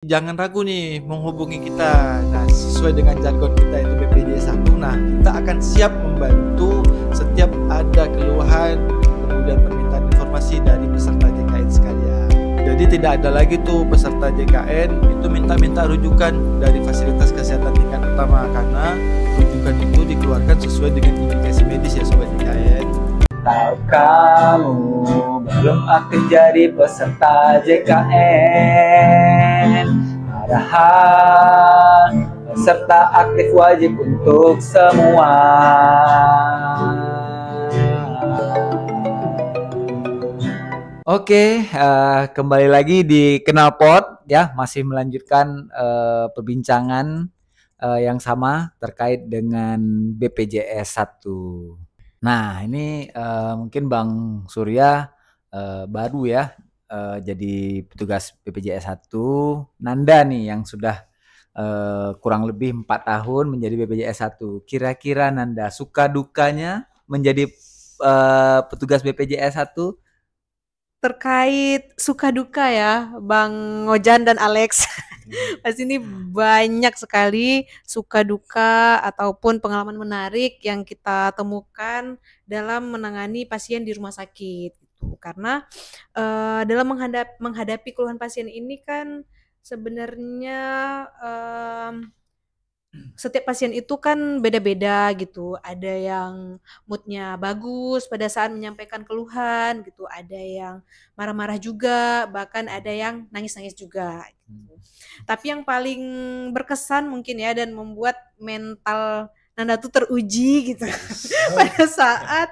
Jangan ragu nih menghubungi kita. Nah, sesuai dengan jargon kita itu BPJS 1. Nah, kita akan siap membantu setiap ada keluhan, kemudian permintaan informasi dari peserta JKN sekalian. Jadi tidak ada lagi tuh peserta JKN itu minta rujukan dari fasilitas kesehatan tingkat pertama, karena rujukan itu dikeluarkan sesuai dengan indikasi medis ya Sobat JKN. Tahu kamu belum aktif jadi peserta JKN, padahal peserta aktif wajib untuk semua. Oke, kembali lagi di Knalpot ya, masih melanjutkan perbincangan yang sama terkait dengan BPJS 1. Nah, ini mungkin Bang Surya baru ya jadi petugas BPJS 1. Nanda nih yang sudah kurang lebih 4 tahun menjadi BPJS 1. Kira-kira Nanda suka dukanya menjadi petugas BPJS 1? Terkait suka duka ya, Bang Ngojan dan Alex. Pasti ini banyak sekali suka duka ataupun pengalaman menarik yang kita temukan dalam menangani pasien di rumah sakit gitu. Karena dalam menghadapi keluhan pasien ini kan sebenarnya setiap pasien itu kan beda-beda gitu. Ada yang moodnya bagus pada saat menyampaikan keluhan gitu, ada yang marah-marah juga, bahkan ada yang nangis-nangis juga gitu. Tapi yang paling berkesan mungkin ya dan membuat mental Nanda tuh teruji gitu pada saat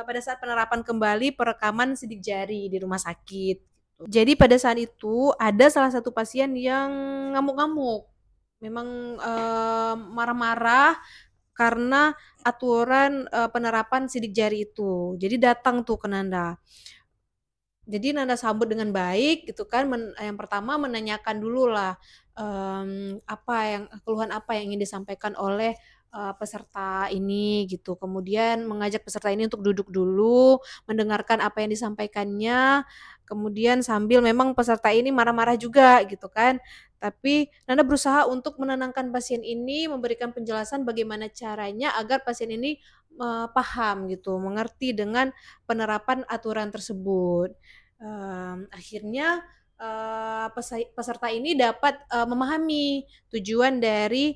pada saat penerapan kembali perekaman sidik jari di rumah sakit. Jadi pada saat itu ada salah satu pasien yang ngamuk-ngamuk, memang marah-marah karena aturan penerapan sidik jari itu. Jadi datang tuh ke Nanda. Jadi Nanda sambut dengan baik gitu kan. Yang pertama menanyakan dulu lah keluhan apa yang ingin disampaikan oleh peserta ini gitu. Kemudian mengajak peserta ini untuk duduk dulu, mendengarkan apa yang disampaikannya. Kemudian sambil memang peserta ini marah-marah juga gitu kan. Tapi Nanda berusaha untuk menenangkan pasien ini, memberikan penjelasan bagaimana caranya agar pasien ini paham gitu, mengerti dengan penerapan aturan tersebut. Akhirnya peserta ini dapat memahami tujuan dari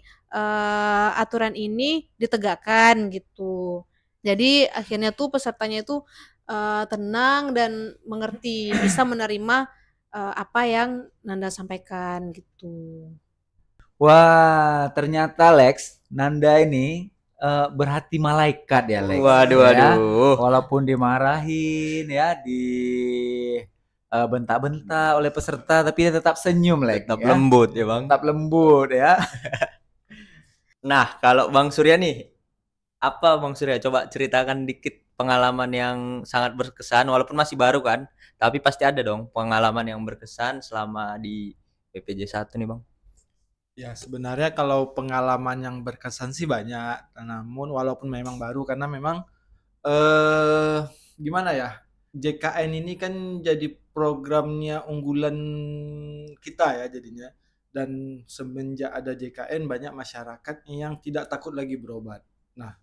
aturan ini ditegakkan gitu. Jadi akhirnya tuh pesertanya itu tenang dan mengerti, bisa menerima apa yang Nanda sampaikan gitu. Wah, ternyata Lex, Nanda ini berhati malaikat ya Lex. Waduh, ya. waduh. Walaupun dimarahin ya, bentak-bentak oleh peserta, tapi dia tetap senyum Lex. Tetap ya. lembut ya Bang. Tetap lembut ya. Nah, kalau Bang Surya nih, apa Bang Surya? Coba ceritakan dikit pengalaman yang sangat berkesan, walaupun masih baru kan, tapi pasti ada dong pengalaman yang berkesan selama di BPJS 1 nih Bang. Ya, sebenarnya kalau pengalaman yang berkesan sih banyak, namun walaupun memang baru karena memang gimana ya, JKN ini kan jadi programnya unggulan kita ya jadinya. Dan semenjak ada JKN banyak masyarakat yang tidak takut lagi berobat. Nah,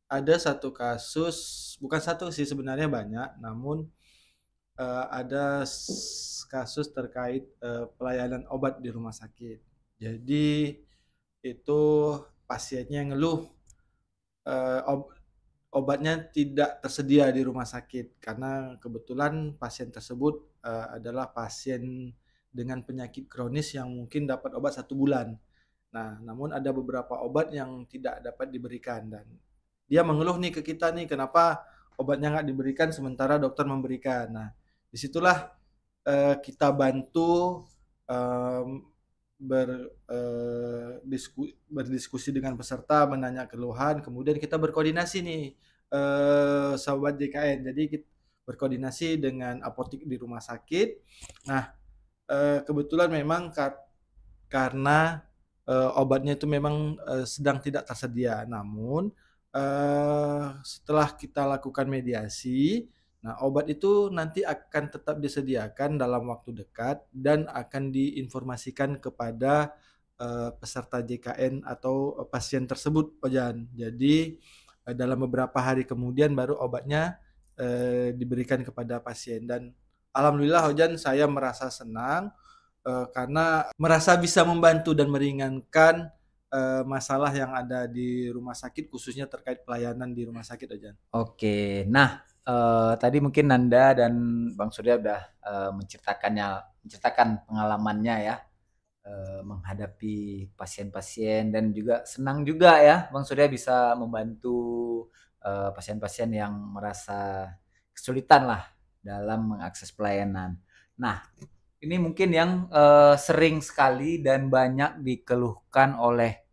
ada satu kasus, bukan satu sih sebenarnya banyak, namun ada kasus terkait pelayanan obat di rumah sakit. Jadi itu pasiennya ngeluh obatnya tidak tersedia di rumah sakit karena kebetulan pasien tersebut adalah pasien dengan penyakit kronis yang mungkin dapat obat 1 bulan. Nah, namun ada beberapa obat yang tidak dapat diberikan dan dia mengeluh nih ke kita nih, kenapa obatnya nggak diberikan sementara dokter memberikan. Nah, disitulah kita bantu berdiskusi dengan peserta, menanya keluhan, kemudian kita berkoordinasi nih Sobat JKN. Jadi kita berkoordinasi dengan apotek di rumah sakit. Nah, kebetulan memang karena obatnya itu memang sedang tidak tersedia. Namun setelah kita lakukan mediasi, Nah, obat itu nanti akan tetap disediakan dalam waktu dekat dan akan diinformasikan kepada peserta JKN atau pasien tersebut, Ojan. Jadi dalam beberapa hari kemudian baru obatnya diberikan kepada pasien dan alhamdulillah Ojan saya merasa senang karena merasa bisa membantu dan meringankan masalah yang ada di rumah sakit khususnya terkait pelayanan di rumah sakit, Ojan. Oke, nah tadi mungkin Nanda dan Bang Surya udah menceritakan pengalamannya ya menghadapi pasien-pasien dan juga senang juga ya Bang Surya bisa membantu pasien-pasien yang merasa kesulitan lah dalam mengakses pelayanan. Nah, ini mungkin yang sering sekali dan banyak dikeluhkan oleh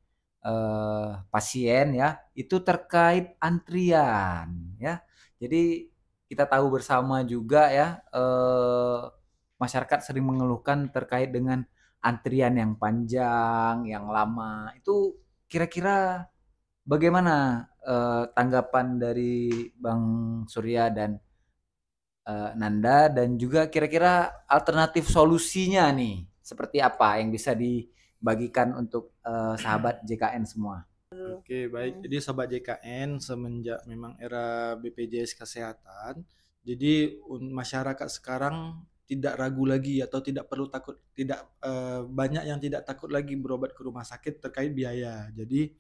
pasien ya, itu terkait antrian ya. Jadi kita tahu bersama juga ya, masyarakat sering mengeluhkan terkait dengan antrian yang panjang, yang lama. Itu kira-kira bagaimana tanggapan dari Bang Surya dan Nanda dan juga kira-kira alternatif solusinya nih seperti apa yang bisa dibagikan untuk sahabat JKN semua? Oke, baik. Jadi sobat JKN semenjak memang era BPJS Kesehatan, jadi masyarakat sekarang tidak ragu lagi atau tidak perlu takut, tidak banyak yang tidak takut lagi berobat ke rumah sakit terkait biaya. Jadi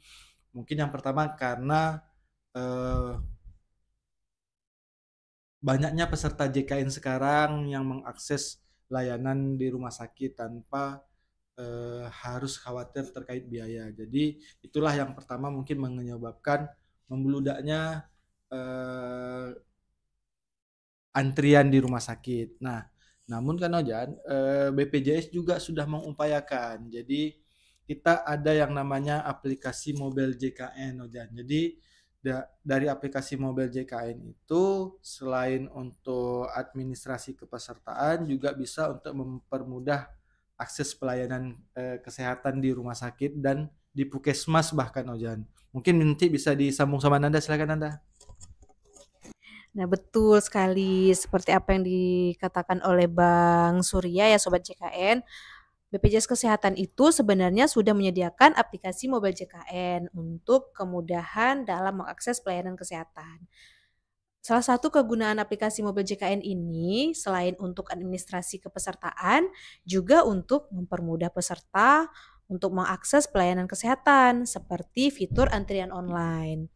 mungkin yang pertama karena banyaknya peserta JKN sekarang yang mengakses layanan di rumah sakit tanpa harus khawatir terkait biaya. Jadi itulah yang pertama mungkin menyebabkan membeludaknya antrian di rumah sakit. Nah, namun kan Ojan, BPJS juga sudah mengupayakan. Jadi kita ada yang namanya aplikasi Mobile JKN, Ojan. Jadi dari aplikasi Mobile JKN itu selain untuk administrasi kepesertaan juga bisa untuk mempermudah akses pelayanan kesehatan di rumah sakit dan di puskesmas bahkan, Ojan. Mungkin nanti bisa disambung sama Nanda, silakan Nanda. Nah, betul sekali seperti apa yang dikatakan oleh Bang Surya ya Sobat JKN. BPJS Kesehatan itu sebenarnya sudah menyediakan aplikasi Mobile JKN untuk kemudahan dalam mengakses pelayanan kesehatan. Salah satu kegunaan aplikasi Mobile JKN ini selain untuk administrasi kepesertaan, juga untuk mempermudah peserta untuk mengakses pelayanan kesehatan seperti fitur antrian online.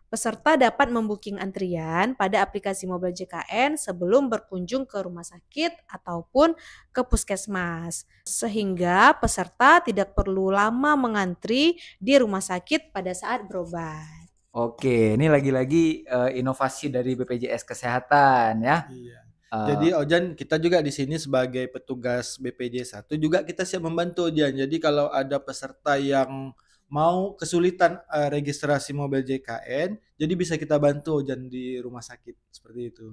Peserta dapat membooking antrian pada aplikasi Mobile JKN sebelum berkunjung ke rumah sakit ataupun ke puskesmas. Sehingga peserta tidak perlu lama mengantri di rumah sakit pada saat berobat. Oke, ini lagi-lagi inovasi dari BPJS Kesehatan ya. Iya. Jadi Ojan, kita juga di sini sebagai petugas BPJS 1 juga kita siap membantu Ojan. Jadi kalau ada peserta yang mau kesulitan registrasi Mobile JKN, jadi bisa kita bantu Ojan di rumah sakit seperti itu.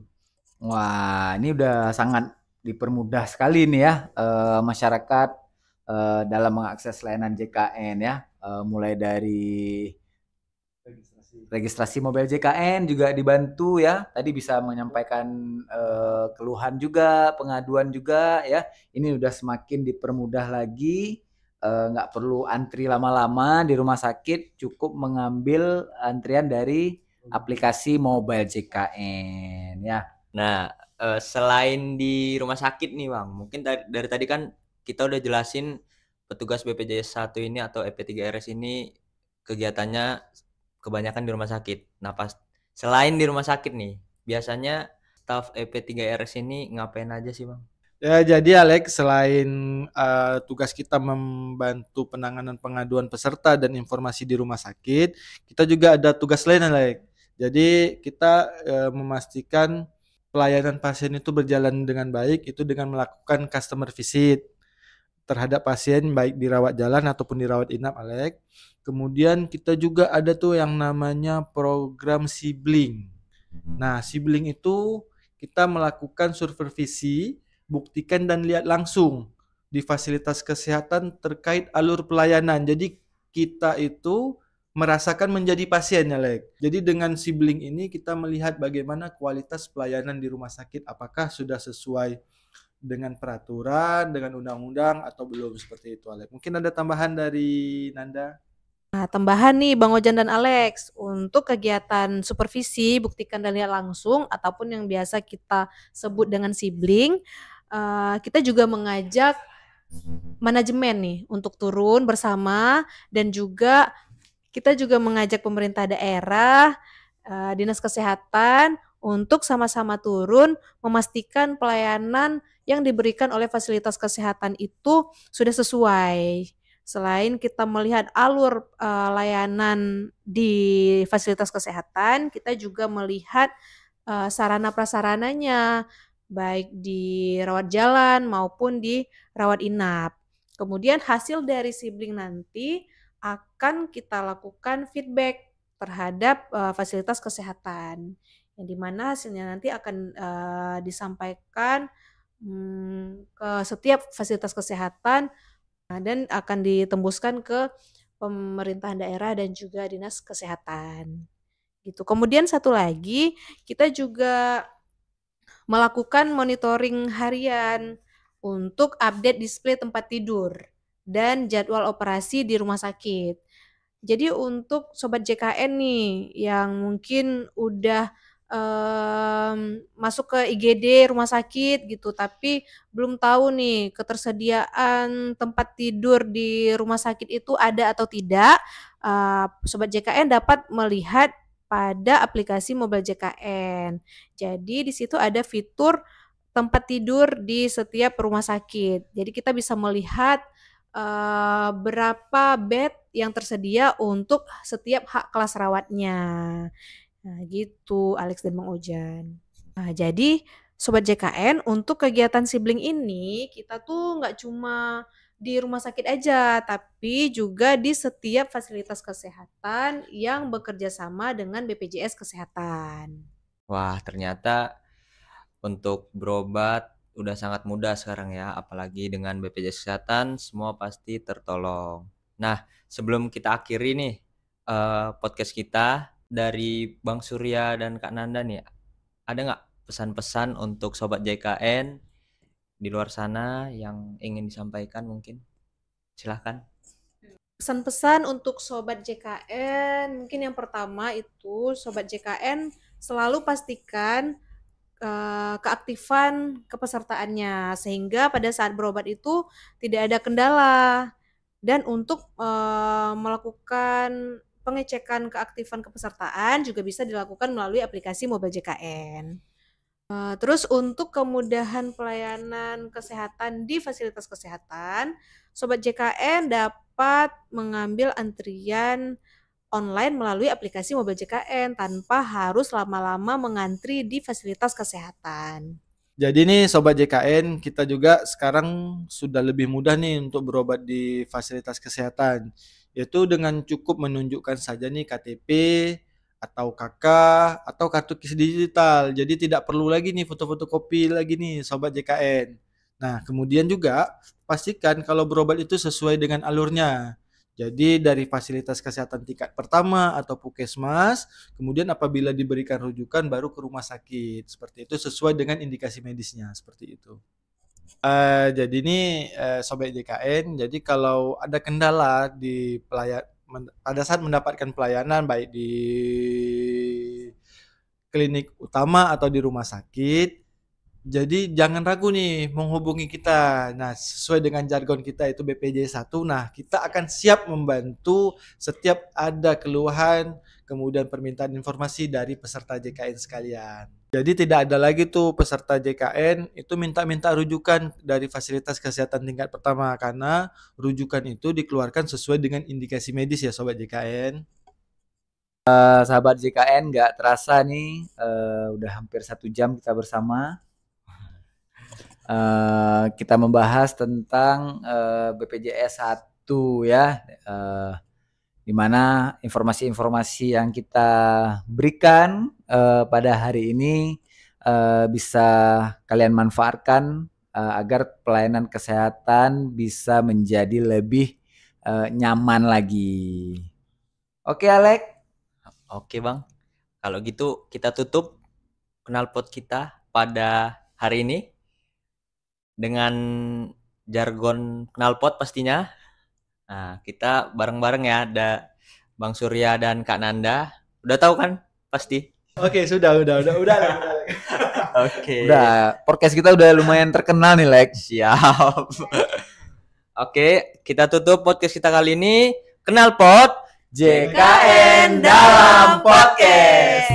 Wah, ini udah sangat dipermudah sekali nih ya masyarakat dalam mengakses layanan JKN ya. Mulai dari registrasi Mobile JKN juga dibantu ya. Tadi bisa menyampaikan keluhan juga, pengaduan juga ya. Ini udah semakin dipermudah lagi. Nggak perlu antri lama-lama di rumah sakit, cukup mengambil antrian dari aplikasi Mobile JKN ya. Nah, selain di rumah sakit nih Bang, mungkin dari tadi kan kita udah jelasin petugas BPJS 1 ini atau EP3RS ini kegiatannya kebanyakan di rumah sakit. Nah, selain di rumah sakit nih, biasanya staf EP3RS ini ngapain aja sih Bang? Ya, jadi Alex, selain tugas kita membantu penanganan pengaduan peserta dan informasi di rumah sakit, kita juga ada tugas lain Alex. Jadi kita memastikan pelayanan pasien itu berjalan dengan baik, itu dengan melakukan customer visit terhadap pasien baik dirawat jalan ataupun dirawat inap Alex. Kemudian kita juga ada tuh yang namanya program sibling. Nah, sibling itu kita melakukan supervisi, buktikan dan lihat langsung di fasilitas kesehatan terkait alur pelayanan. Jadi kita itu merasakan menjadi pasien ya, Lek. Jadi dengan sibling ini kita melihat bagaimana kualitas pelayanan di rumah sakit, apakah sudah sesuai dengan peraturan, dengan undang-undang atau belum, seperti itu, Alek. Mungkin ada tambahan dari Nanda? Nah, tambahan nih Bang Ojan dan Alex, untuk kegiatan supervisi, buktikan dan lihat langsung, ataupun yang biasa kita sebut dengan sibling, kita juga mengajak manajemen nih untuk turun bersama, dan juga kita juga mengajak pemerintah daerah, dinas kesehatan untuk sama-sama turun memastikan pelayanan yang diberikan oleh fasilitas kesehatan itu sudah sesuai. Selain kita melihat alur layanan di fasilitas kesehatan, kita juga melihat sarana prasarananya, baik di rawat jalan maupun di rawat inap. Kemudian hasil dari sibling nanti akan kita lakukan feedback terhadap fasilitas kesehatan, yang dimana hasilnya nanti akan disampaikan ke setiap fasilitas kesehatan dan akan ditembuskan ke pemerintahan daerah dan juga dinas kesehatan. Gitu. Kemudian satu lagi, kita juga melakukan monitoring harian untuk update display tempat tidur dan jadwal operasi di rumah sakit. Jadi untuk sobat JKN nih yang mungkin udah masuk ke IGD rumah sakit gitu, tapi belum tahu nih ketersediaan tempat tidur di rumah sakit itu ada atau tidak, sobat JKN dapat melihat pada aplikasi mobile JKN. Jadi di situ ada fitur tempat tidur di setiap rumah sakit. Jadi kita bisa melihat berapa bed yang tersedia untuk setiap hak kelas rawatnya. Nah gitu Alex dan Bang Ojan. Nah jadi Sobat JKN untuk kegiatan sibling ini kita tuh nggak cuma di rumah sakit aja, tapi juga di setiap fasilitas kesehatan yang bekerja sama dengan BPJS Kesehatan. Wah, ternyata untuk berobat udah sangat mudah sekarang ya, apalagi dengan BPJS Kesehatan semua pasti tertolong. Nah, sebelum kita akhiri nih podcast kita, dari Bang Surya dan Kak Nanda nih, ada nggak pesan-pesan untuk sobat JKN di luar sana yang ingin disampaikan mungkin? Silahkan. Pesan-pesan untuk Sobat JKN, mungkin yang pertama itu Sobat JKN selalu pastikan keaktifan kepesertaannya, sehingga pada saat berobat itu tidak ada kendala. Dan untuk melakukan pengecekan keaktifan kepesertaan juga bisa dilakukan melalui aplikasi Mobile JKN. Terus untuk kemudahan pelayanan kesehatan di fasilitas kesehatan, Sobat JKN dapat mengambil antrian online melalui aplikasi Mobile JKN tanpa harus lama-lama mengantri di fasilitas kesehatan. Jadi nih Sobat JKN, kita juga sekarang sudah lebih mudah nih untuk berobat di fasilitas kesehatan. Yaitu dengan cukup menunjukkan saja nih KTP atau KK atau kartu KIS digital. Jadi tidak perlu lagi nih foto-foto kopi lagi nih Sobat JKN. Nah, kemudian juga pastikan kalau berobat itu sesuai dengan alurnya. Jadi dari fasilitas kesehatan tingkat pertama atau puskesmas, kemudian apabila diberikan rujukan baru ke rumah sakit. Seperti itu sesuai dengan indikasi medisnya, seperti itu. Jadi ini Sobat JKN, jadi kalau ada kendala di pada saat mendapatkan pelayanan baik di klinik utama atau di rumah sakit, jadi jangan ragu nih menghubungi kita. Nah, sesuai dengan jargon kita itu BPJ1. Nah, kita akan siap membantu setiap ada keluhan, kemudian permintaan informasi dari peserta JKN sekalian. Jadi tidak ada lagi tuh peserta JKN itu minta-minta rujukan dari fasilitas kesehatan tingkat pertama, karena rujukan itu dikeluarkan sesuai dengan indikasi medis ya Sobat JKN. Sahabat JKN, nggak terasa nih udah hampir 1 jam kita bersama. Kita membahas tentang BPJS 1 ya, di mana informasi-informasi yang kita berikan pada hari ini bisa kalian manfaatkan agar pelayanan kesehatan bisa menjadi lebih nyaman lagi. Oke, Alek. Oke Bang, kalau gitu kita tutup knalpot kita pada hari ini dengan jargon knalpot pastinya. Nah, kita bareng-bareng ya, ada Bang Surya dan Kak Nanda. Udah tahu kan? Pasti. Oke, sudah lah. Oke. Udah, podcast kita udah lumayan terkenal nih, Lek. Siap. Oke, kita tutup podcast kita kali ini. Knalpot JKN dalam podcast.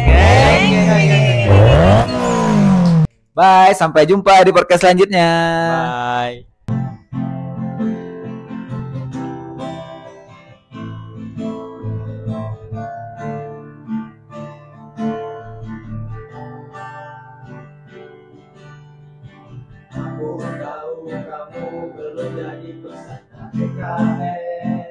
Bye, sampai jumpa di podcast selanjutnya. Bye. Aku tahu kamu belum jadi peserta JKN.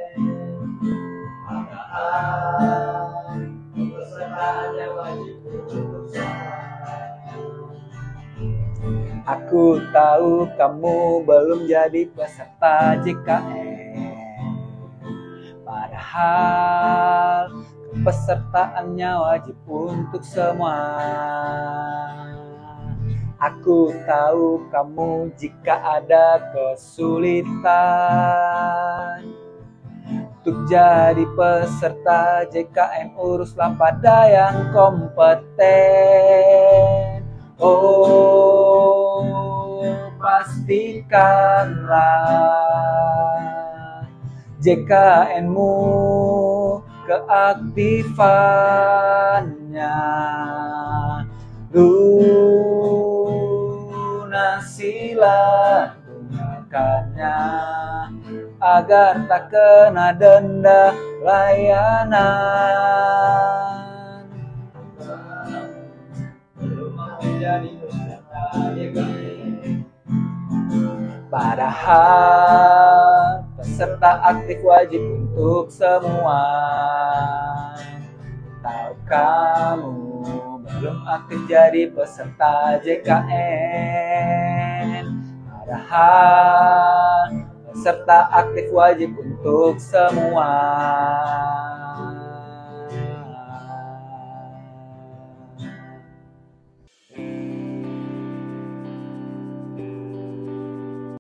Padahal pesertanya wajib untuk Aku tahu kamu belum jadi peserta JKN. Padahal kepesertaannya wajib untuk semua. Aku tahu kamu jika ada kesulitan untuk jadi peserta JKN, uruslah pada yang kompeten. Oh, pastikanlah JKN-mu keaktifannya, lunasilah tunggakannya agar tak kena denda layanan. Padahal peserta aktif wajib untuk semua. Tahu kamu belum aktif jadi peserta JKN. Padahal peserta aktif wajib untuk semua.